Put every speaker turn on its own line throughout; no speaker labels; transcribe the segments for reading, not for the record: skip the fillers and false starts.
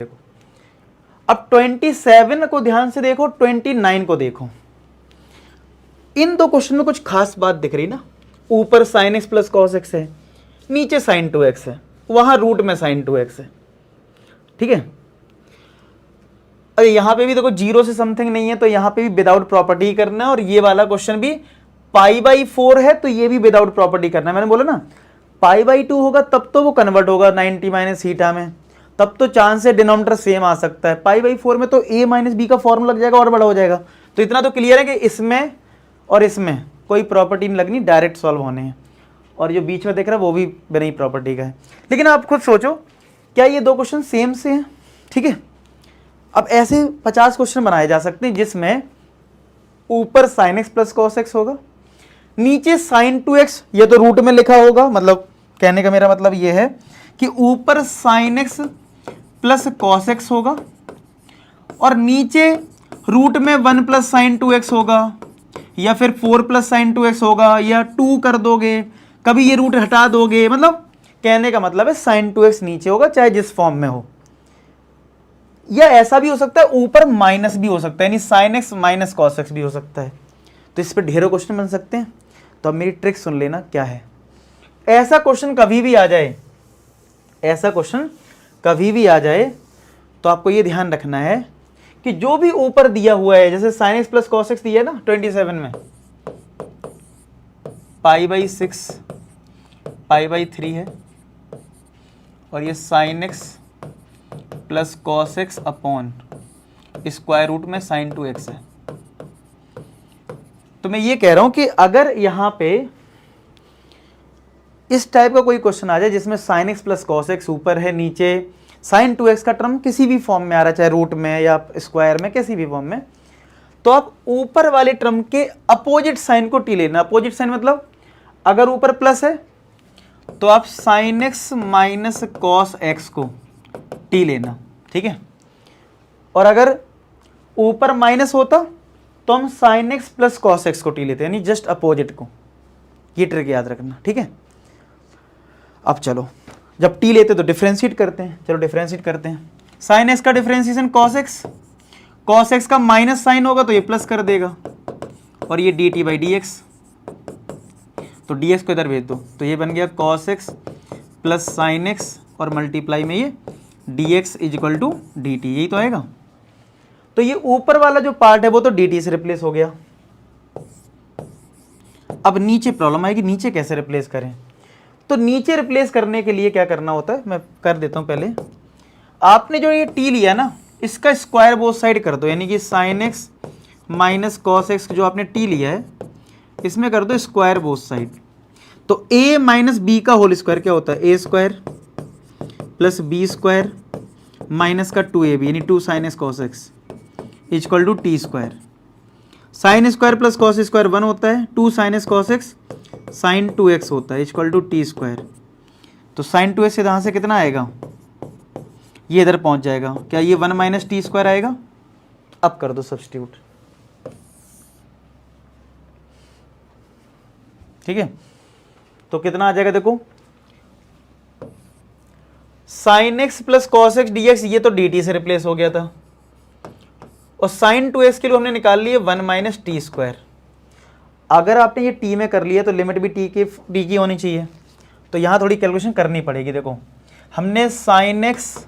देखो अब 27 को ध्यान से देखो, 29 को देखो। इन दो क्वेश्चन में कुछ खास बात दिख रही ना, ऊपर sin x plus cos x है, नीचे sin 2x है, वहां रूट में sin 2x है, ठीक है। अरे यहां पे भी देखो 0 से समथिंग नहीं है, तो यहां पे भी विदाउट प्रॉपर्टी करना है, और ये वाला क्वेश्चन भी π/4 है, तो ये भी विदाउट प्रॉपर्टी करना है। मैंने बोला ना π/2 होगा तब तो वो कन्वर्ट होगा 90 माइनस थीटा में, तब तो चांस है डिनोमिनेटर सेम आ सकता है। π/4 में तो a माइनस बी का फॉर्मूला लग जाएगा और बड़ा हो जाएगा। तो इतना तो क्लियर है कि इसमें और इसमें कोई प्रॉपर्टी नहीं लगनी, डायरेक्ट सॉल्व होने हैं। और जो बीच में देख रहा है वो भी बिना ही प्रॉपर्टी का है। लेकिन आप खुद सोचो, क्या ये दो क्वेश्चन सेम से हैं? ठीक है, अब ऐसे 50 क्वेश्चन बनाए जा सकते हैं जिसमें ऊपर sin x plus cos x होगा, नीचे sin 2x, ये तो रूट में लिखा होगा, मतलब कहने का मेरा मतलब ये है कि ऊपर sin x plus cos x होगा और नीचे रूट में 1 प्लस साइन 2x होगा, या फिर 4 प्लस साइन 2x होगा, या 2 कर दोगे, कभी ये रूट हटा दोगे। मतलब कहने का मतलब है साइन 2x नीचे होगा चाहे जिस फॉर्म में हो, या ऐसा भी हो सकता है ऊपर माइनस भी हो सकता है, यानी sign X minus cos x भी हो सकता है। तो इस पे ढेरों क्वेश्चन बन सकते हैं। तो अब मेरी ट्रिक सुन लेना क्या है। ऐसा क्वेश्चन कभी भी आ जाए, ऐसा क्वेश्चन कभी भी आ जाए, तो आपको ये ध्यान रखना है कि जो भी ऊपर दिया हुआ है, जैसे sign x plus cos x दिया है ना 27 में, π/6 π/3 है, और ये sine x plus cos x upon square root में साइन 2x है। तो मैं ये कह रहा हूं कि अगर यहां पे इस टाइप का कोई क्वेश्चन आ जाए जिसमें sign x plus cos x ऊपर है, नीचे साइन 2x का टर्म किसी भी फॉर्म में आ रहा है, चाहे रूट में या स्क्वायर में, किसी भी फॉर्म में, तो आप ऊपर वाले टर्म के अपोजिट साइन को टी लेना। अपोजिट साइन मतलब अगर ऊपर प्लस है तो आप sign X minus cos x को टी लेना, ठीक है। और अगर ऊपर माइनस होता तो हम sign x plus cos x को टी लेते हैं, यानी जस्ट अपोजिट को। ये ट्रिक याद रखना, ठीक है। अब चलो, जब टी लेते तो डिफरेंशिएट करते हैं। चलो डिफरेंशिएट करते हैं। साइन एक्स का differentiation cos x, cos x का माइनस साइन होगा तो ये प्लस कर देगा, और ये d t by d x, तो डी एक्स को इधर भेज दो, तो ये बन गया cos x plus sine x और मल्टीप्लाई में ये d x is equal to d t, यही तो आएगा। तो ये ऊपर वाला जो पार्ट है वो तो डी टी से रिप्लेस हो गया। अब नीचे प्रॉब्लम आएगी, नीचे कैसे रिप्लेस करें। तो नीचे रिप्लेस करने के लिए क्या करना होता है, मैं कर देता हूं पहले। आपने जो ये टी लिया ना, इसका स्क्वायर बोथ साइड कर दो, यानी कि sine X minus cos X जो आपने टी लिया है इसमें कर दो स्क्वायर बोथ साइड। तो a माइनस बी का होल स्क्वायर क्या होता है, A square plus B square minus का 2ab, यानी 2 sine X cos X equal to T square. Sine square plus cos square 1 होता है, 2 sine X cos X sine 2x होता है इक्वल टू टी स्क्वायर। तो साइन 2x से यहाँ से कितना आएगा, ये इधर पहुंच जाएगा, क्या ये 1 माइनस टी स्क्वायर आएगा। अब कर दो सब्स्टिट्यूट, ठीक है। तो कितना आ जाएगा, देखो sign x plus cos x D x, ये तो डी टी से रिप्लेस हो गया था, और साइन 2x के लिए हमने निकाल लिए 1 माइनस टी स्क्वायर। अगर आपने ये टी में कर लिया तो लिमिट भी टी की होनी चाहिए, तो यहाँ थोड़ी कैलकुलेशन करनी पड़ेगी। देखो हमने sign X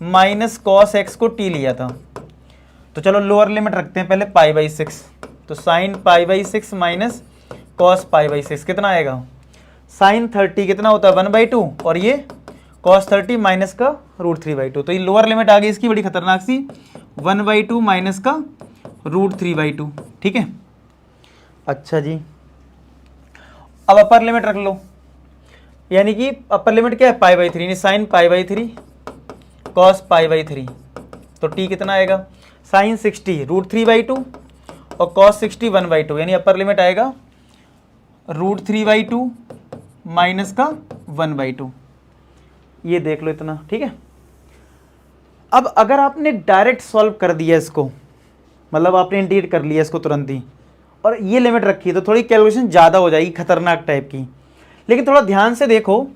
minus cos x को टी लिया था, तो चलो लोअर लिमिट रखते हैं पहले π/6। तो साइन π/6 माइनस कॉस π/6 कितना आएगा, साइन 30 कितना होता है 1/2, और ये कॉस 30 माइनस का √3/2। तो ये लोअर लिमिट आ गई इसकी, बड़ी खतरनाक सी, 1/2 माइनस का √3/2, ठीक है। अच्छा जी, अब अपर लिमिट रख लो, यानी कि अपर लिमिट क्या है π/3, यानी साइन π/3 कॉस π/3। तो टी कितना आएगा, साइन 60 √3/2 और कॉस 60 1/2, यानी अपर लिमिट आएगा √3/2 माइनस का 1/2। ये देख लो इतना, ठीक है। अब अगर आपने डायरेक्ट सॉल्व कर दिया इसको, मतलब आपने इंटीग्रेट कर लिया इसको तुरंत ही, और ये लिमिट रखी, तो थोड़ी कैलकुलेशन ज़्यादा हो जाएगी, खतरनाक टाइप की। लेकिन थोड़ा ध्यान से देखो,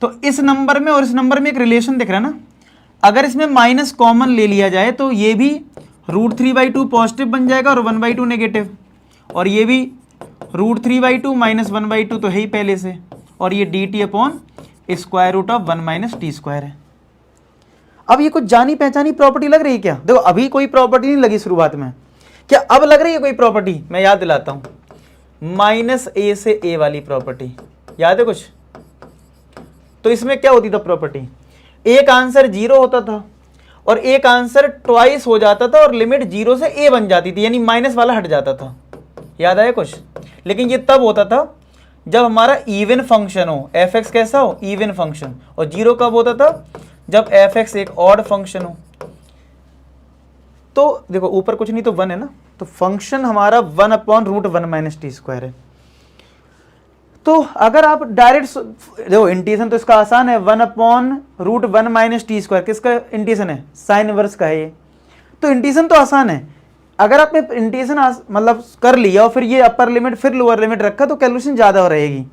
तो इस नंबर में और इस नंबर में एक रिलेशन दिख रहा है ना, अगर इसमें माइनस कॉमन ले लिया जाए तो ये भी √3/2 पॉजिटिव बन जाएगा और 1/2 नेगेटिव, और ये भी √3/2 माइनस 1/2 तो है ही पहले से, और ये dt upon square root of 1 minus t square है। अब ये कुछ जानी पहचानी प्रॉपर्टी लग रही है क्या? देखो अभी कोई प्रॉपर्टी नहीं लगी शुरुआत में, क्या अब लग रही है कोई प्रॉपर्टी? मैं याद दिलाता हूं, -a से a वाली प्रॉपर्टी याद है कुछ? तो इसमें क्या होती था प्रॉपर्टी, एक आंसर 0 होता था और एक आंसर ट्वाइस हो जाता था और लिमिट 0 से a बन जाती थी, यानी माइनस वाला हट जाता था। याद आया कुछ? लेकिन ये तब होता था जब हमारा इवन फंक्शन हो, f(x) कैसा हो, इवन फंक्शन, और 0 कब होता था, जब f(x) एक ऑड फंक्शन हो। तो देखो ऊपर कुछ नहीं तो 1 है ना, तो फंक्शन हमारा 1/√1 माइनस टी स्क्वायर है। तो अगर आप डायरेक्ट देखो इंटीग्रेशन तो इसका आसान है, 1/√1 माइनस टी स्क्वायर किसका इंटीग्रेशन है, साइन इनवर्स का है ये, तो इंटीग्रेशन तो आसान है। अगर आपने इंटीग्रेशन मतलब कर लिया और फिर ये अपर लिमिट फिर लोअर लिमिट रखा तो कैलकुलेशन ज़्यादा हो रहेगी।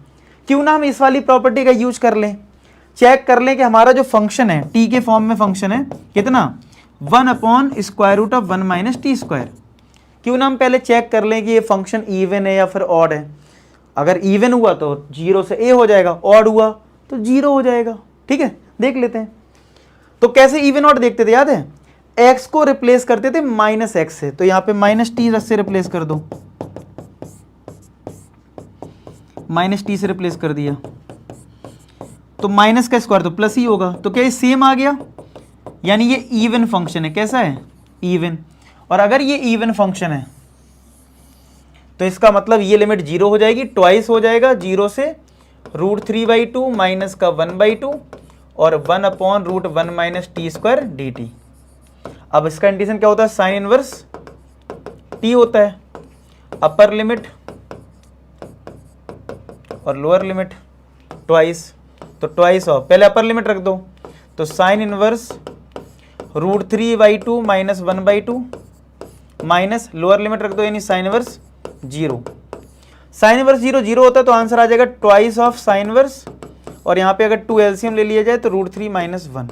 क्यों ना हम इस वाली प्रॉपर्टी का यूज कर लें, चेक कर लें कि हमारा जो फंक्शन है टी के फॉर्म में फंक्शन है कितना, 1/√1 माइनस टी स्क्वायर। क्यों ना हम पहले चेक कर लें कि ये फंक्शन इवन है या फिर ऑड है। अगर इवन हुआ तो 0 से a हो जाएगा, ऑड हुआ तो 0 हो जाएगा। ठीक है, देख लेते हैं। तो कैसे इवन ऑड देखते थे, याद है? x को रिप्लेस करते थे -x से, तो यहां पे -t से रिप्लेस कर दो, -t से रिप्लेस कर दिया तो माइनस का स्क्वायर तो प्लस ही होगा, तो क्या ये सेम आ गया, यानी ये इवन फंक्शन है। कैसा है, इवन। और अगर ये इवन फंक्शन है तो इसका मतलब ये लिमिट 0 हो जाएगी, ट्वाइस हो जाएगा 0 से √3/2 माइनस का 1/2 और 1/√1 माइनस टी स्क्वायर dt। अब इसका इंटीग्रेशन क्या होता है, साइन इनवर्स t होता है, अपर लिमिट और लोअर लिमिट ट्वाइस, तो ट्वाइस ऑफ, पहले अपर लिमिट रख दो, तो sine inverse √3/2 minus 1/2 minus lower limit रख दो, यानी साइन इनवर्स 0। साइन इनवर्स 0 होता है तो आंसर आ जाएगा ट्वाइस ऑफ साइन इनवर्स, और यहाँ पे अगर 2 एलसीएम ले लिया जाए तो √3 माइनस 1।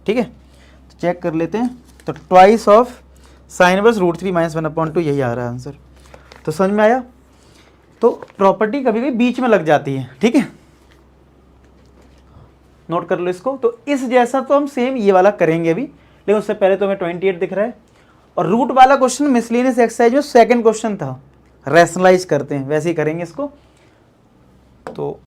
ठीक है, तो चेक कर लेते हैं, तो twice of sine inverse √3 minus 1/2, यही आ रहा है आंसर। तो समझ में आया? तो प्रॉपर्टी कभी कभी बीच में लग जाती है। ठीक है, नोट कर लो इसको। तो इस जैसा तो हम सेम ये वाला करेंगे अभी, लेकिन उससे पहले तो हमें 28 दिख रहा है, और रूट वाला क्वेश्चन मिसलेनियस एक्सरसाइज में सेकंड क्वेश्चन था, रैशनलाइज करते हैं, वैसे ही करेंगे इसको। तो